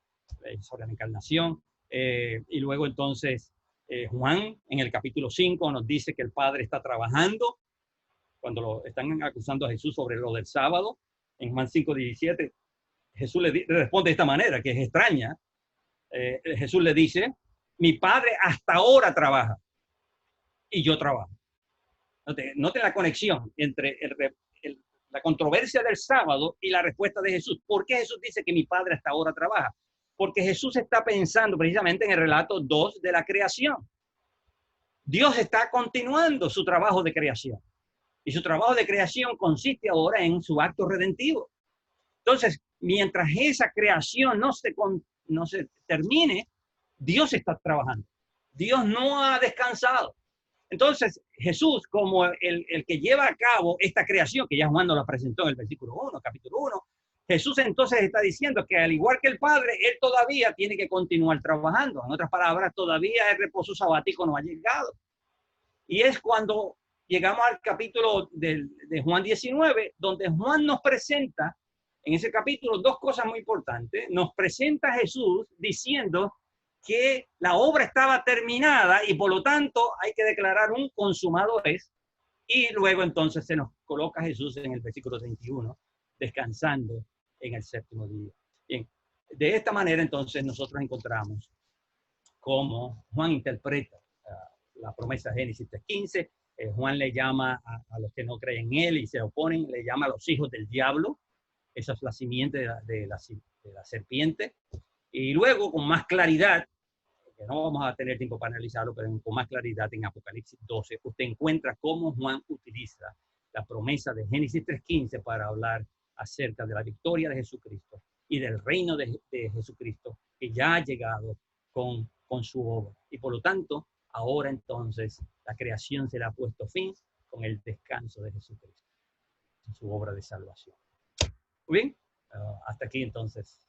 sobre la encarnación. Y luego entonces Juan en el capítulo 5 nos dice que el Padre está trabajando cuando lo están acusando a Jesús sobre lo del sábado. En Juan 5:17 Jesús le responde de esta manera, que es extraña. Jesús le dice, mi Padre hasta ahora trabaja y yo trabajo. Noten la conexión entre la controversia del sábado y la respuesta de Jesús. ¿Por qué Jesús dice que mi Padre hasta ahora trabaja? Porque Jesús está pensando precisamente en el relato 2 de la creación. Dios está continuando su trabajo de creación. Y su trabajo de creación consiste ahora en su acto redentivo. Entonces, mientras esa creación no se termine, Dios está trabajando. Dios no ha descansado. Entonces, Jesús, como el que lleva a cabo esta creación, que ya Juan nos la presentó en el versículo 1, capítulo 1, Jesús entonces está diciendo que al igual que el Padre, Él todavía tiene que continuar trabajando. En otras palabras, todavía el reposo sabático no ha llegado. Y es cuando llegamos al capítulo de Juan 19, donde Juan nos presenta, en ese capítulo, dos cosas muy importantes. Nos presenta a Jesús diciendo que la obra estaba terminada y por lo tanto hay que declarar un consumado es. Y luego entonces se nos coloca Jesús en el versículo 31, descansando en el séptimo día. Bien, de esta manera entonces nosotros encontramos cómo Juan interpreta la promesa de Génesis 3:15. Juan le llama a los que no creen en él y se oponen, le llama a los hijos del diablo. Esa es la simiente de la serpiente. Y luego, con más claridad, que no vamos a tener tiempo para analizarlo, pero con más claridad en Apocalipsis 12, usted encuentra cómo Juan utiliza la promesa de Génesis 3:15 para hablar acerca de la victoria de Jesucristo y del reino de Jesucristo que ya ha llegado con su obra. Y por lo tanto, ahora entonces la creación se le ha puesto fin con el descanso de Jesucristo en su obra de salvación. Muy bien, hasta aquí entonces